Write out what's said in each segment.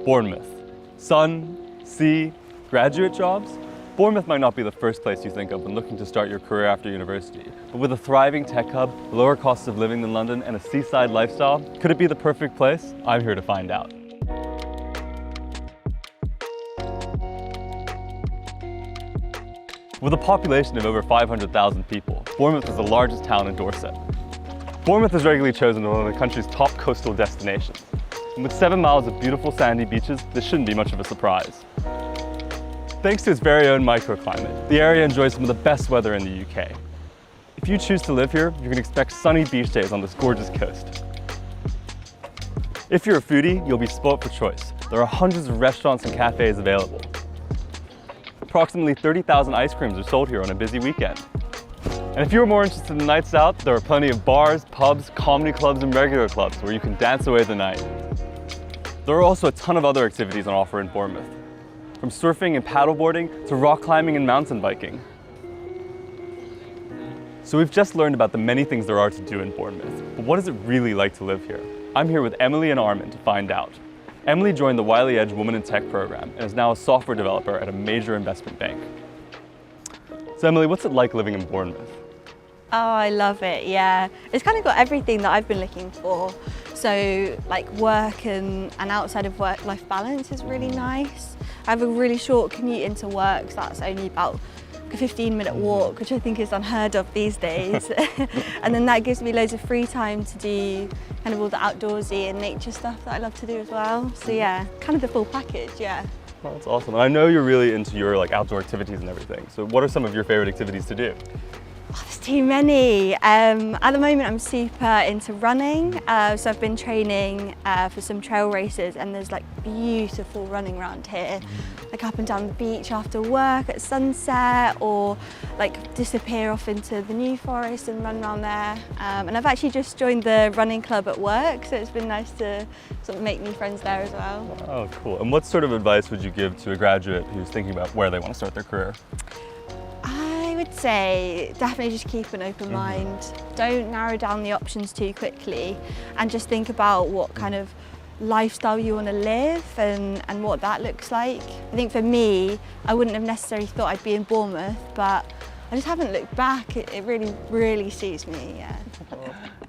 Bournemouth. Sun, sea, graduate jobs? Bournemouth might not be the first place you think of when looking to start your career after university, but with a thriving tech hub, lower costs of living than London, and a seaside lifestyle, could it be the perfect place? I'm here to find out. With a population of over 500,000 people, Bournemouth is the largest town in Dorset. Bournemouth is regularly chosen as one of the country's top coastal destinations. And with 7 miles of beautiful sandy beaches, this shouldn't be much of a surprise. Thanks to its very own microclimate, the area enjoys some of the best weather in the UK. If you choose to live here, you can expect sunny beach days on this gorgeous coast. If you're a foodie, you'll be spoilt for choice. There are hundreds of restaurants and cafes available. Approximately 30,000 ice creams are sold here on a busy weekend. And if you're more interested in nights out, there are plenty of bars, pubs, comedy clubs, and regular clubs where you can dance away the night. There are also a ton of other activities on offer in Bournemouth, from surfing and paddleboarding to rock climbing and mountain biking. So we've just learned about the many things there are to do in Bournemouth, but what is it really like to live here? I'm here with Emily and Arman to find out. Emily joined the Wiley Edge Women in Tech program and is now a software developer at a major investment bank. So Emily, what's it like living in Bournemouth? Oh, I love it, yeah. It's kind of got everything that I've been looking for. So like work and outside of work-life balance is really nice. I have a really short commute into work, so that's only about a 15-minute walk, which I think is unheard of these days. And then that gives me loads of free time to do kind of all the outdoorsy and nature stuff that I love to do as well. So yeah, kind of the full package, yeah. Well, that's awesome. And I know you're really into your outdoor activities and everything. So what are some of your favorite activities to do? Oh, there's too many. At the moment I'm super into running, so I've been training for some trail races, and there's like beautiful running around here, like up and down the beach after work at sunset, or like disappear off into the New Forest and run around there. And I've actually just joined the running club at work, so it's been nice to sort of make new friends there as well. Oh, cool. And what sort of advice would you give to a graduate who's thinking about where they want to start their career? I would say definitely just keep an open mind. Don't narrow down the options too quickly, and just think about what kind of lifestyle you want to live and what that looks like. I think for me, I wouldn't have necessarily thought I'd be in Bournemouth, but I just haven't looked back. It really, really suits me, yeah.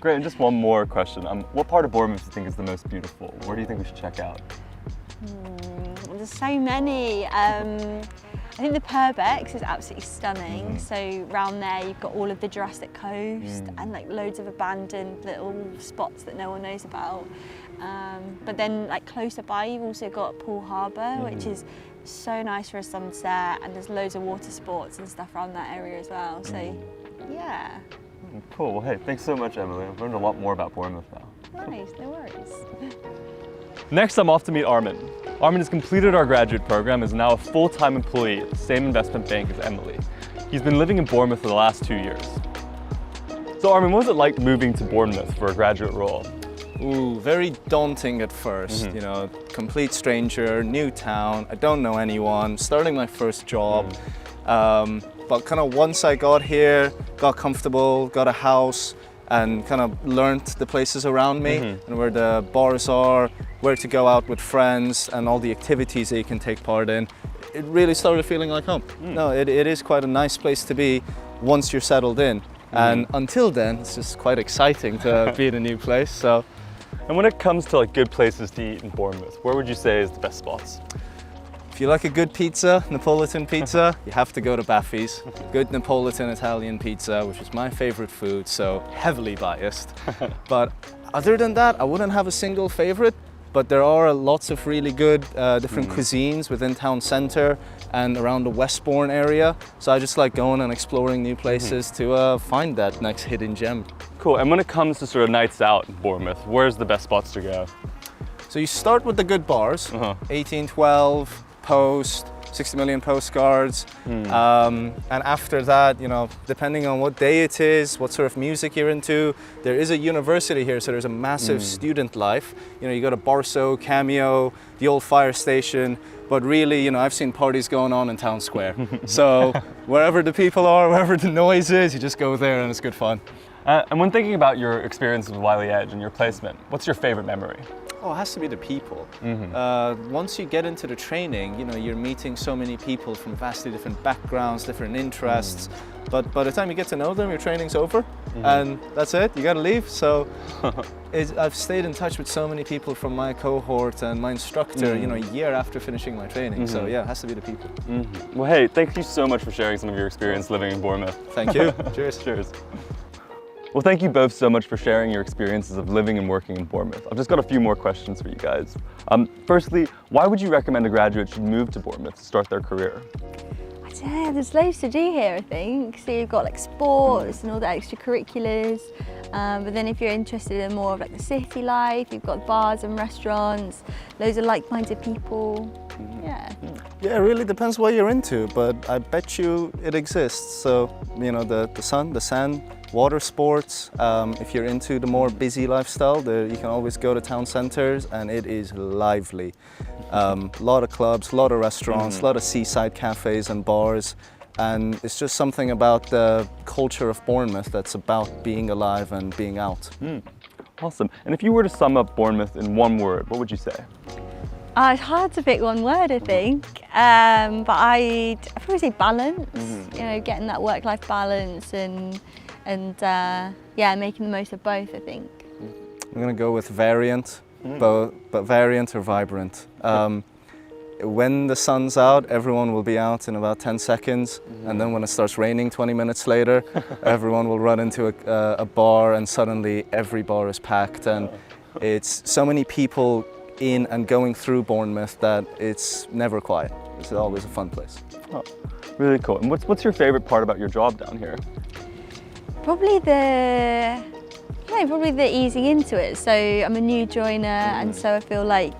Great, and just one more question. What part of Bournemouth do you think is the most beautiful? Where do you think we should check out? There's so many. I think the Purbex is absolutely stunning. So round there you've got all of the Jurassic Coast and like loads of abandoned little spots that no one knows about. But then like closer by you've also got Poole Harbour, which is so nice for a sunset, and there's loads of water sports and stuff around that area as well. So yeah. Cool, well hey, thanks so much Emily. I've learned a lot more about Bournemouth now. Nice, no worries. Next, I'm off to meet Arman. Arman has completed our graduate program and is now a full-time employee at the same investment bank as Emily. He's been living in Bournemouth for the last 2 years. So Arman, what was it like moving to Bournemouth for a graduate role? Ooh, very daunting at first, you know, complete stranger, new town, I don't know anyone, starting my first job. But kind of once I got here, got comfortable, got a house, and kind of learned the places around me and where the bars are, where to go out with friends, and all the activities that you can take part in. It really started feeling like home. No, it is quite a nice place to be once you're settled in. And until then, it's just quite exciting to be in a new place. So. And when it comes to good places to eat in Bournemouth, where would you say is the best spots? If you like a good pizza, Neapolitan pizza, you have to go to Baffy's. Good Neapolitan Italian pizza, which is my favorite food, so heavily biased. But other than that, I wouldn't have a single favorite, but there are lots of really good different cuisines within town centre and around the Westbourne area. So I just like going and exploring new places to find that next hidden gem. Cool, and when it comes to sort of nights out in Bournemouth, where's the best spots to go? So you start with the good bars, 1812, Post, 60 Million Postcards, and after that, you know, depending on what day it is, what sort of music you're into, there is a university here, so there's a massive student life. You know, you go to Barso, Cameo, the old fire station, but really, you know, I've seen parties going on in Town Square. So wherever the people are, wherever the noise is, you just go there and it's good fun. And when thinking about your experience with Wiley Edge and your placement, what's your favorite memory? Oh, it has to be the people. Once you get into the training, you know, you're meeting so many people from vastly different backgrounds, different interests. But by the time you get to know them, your training's over, and that's it. You got to leave. So I've stayed in touch with so many people from my cohort and my instructor, you know, a year after finishing my training. So yeah, it has to be the people. Well, hey, thank you so much for sharing some of your experience living in Bournemouth. Thank you. Cheers. Cheers. Well, thank you both so much for sharing your experiences of living and working in Bournemouth. I've just got a few more questions for you guys. Firstly, why would you recommend a graduate should move to Bournemouth to start their career? Yeah, there's loads to do here, I think. So you've got like sports and all the extracurriculars. But then if you're interested in more of like the city life, you've got bars and restaurants, loads of like-minded people. Yeah. Yeah, it really depends what you're into, but I bet you it exists. So, you know, the sun, the sand, water sports. If you're into the more busy lifestyle, you can always go to town centres and it is lively. A lot of clubs, a lot of restaurants, a lot of seaside cafes and bars. And it's just something about the culture of Bournemouth that's about being alive and being out. Awesome. And if you were to sum up Bournemouth in one word, what would you say? It's hard to pick one word, I think, but I'd probably say balance. You know, getting that work-life balance and yeah, making the most of both, I think. I'm gonna go with variant, but variant or vibrant. When the sun's out, everyone will be out in about 10 seconds, and then when it starts raining 20 minutes later, everyone will run into a bar, and suddenly every bar is packed, and it's so many people in and going through Bournemouth that it's never quiet. It's always a fun place. Oh, really cool. And what's your favorite part about your job down here? Probably the easing into it. So I'm a new joiner, and so I feel like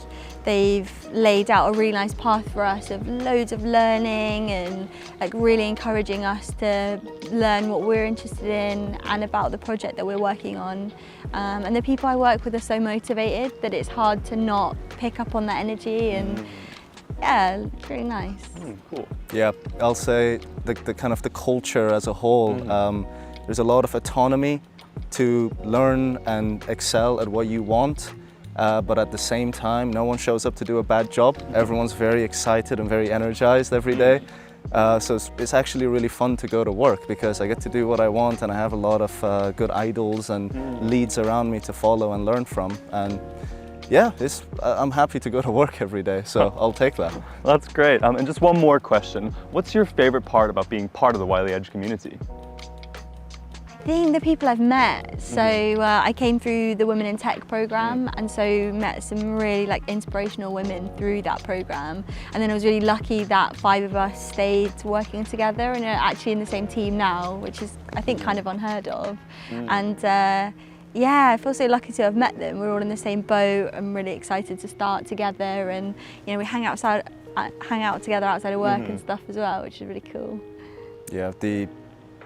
they've laid out a really nice path for us of loads of learning and like really encouraging us to learn what we're interested in and about the project that we're working on. And the people I work with are so motivated that it's hard to not pick up on that energy, and yeah, it's really nice. Cool. Yeah, I'll say the kind of the culture as a whole. There's a lot of autonomy to learn and excel at what you want. But at the same time, no one shows up to do a bad job. Everyone's very excited and very energized every day. So it's actually really fun to go to work because I get to do what I want, and I have a lot of good idols and leads around me to follow and learn from. And yeah, I'm happy to go to work every day, so I'll take that. That's great. And just one more question. What's your favorite part about being part of the Wiley Edge community? I think the people I've met, so I came through the Women in Tech program, and so met some really like inspirational women through that program, and then I was really lucky that 5 of us stayed working together and are actually in the same team now, which is I think kind of unheard of. And yeah, I feel so lucky to have met them. We're all in the same boat. I'm really excited to start together, and you know, we hang out together outside of work and stuff as well, which is really cool. Yeah, the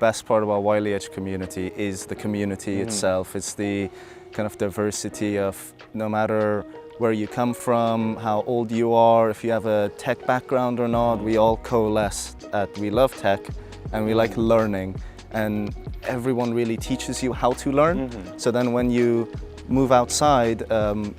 best part about Wiley Edge community is the community itself. It's the kind of diversity of no matter where you come from, how old you are, if you have a tech background or not, we all coalesce at we love tech and we like learning, and everyone really teaches you how to learn. So then when you move outside,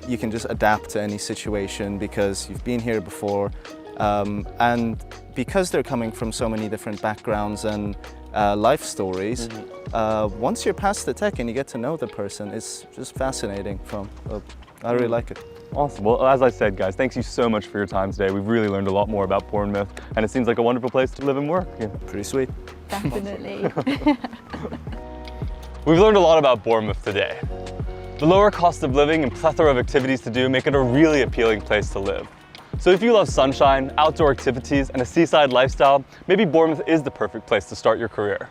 you can just adapt to any situation because you've been here before, and because they're coming from so many different backgrounds and life stories, once you're past the tech and you get to know the person, it's just fascinating. I really like it. Awesome. Well, as I said, guys, thanks you so much for your time today. We've really learned a lot more about Bournemouth, and it seems like a wonderful place to live and work. Yeah. Pretty sweet. Definitely. We've learned a lot about Bournemouth today. The lower cost of living and plethora of activities to do make it a really appealing place to live. So if you love sunshine, outdoor activities, and a seaside lifestyle, maybe Bournemouth is the perfect place to start your career.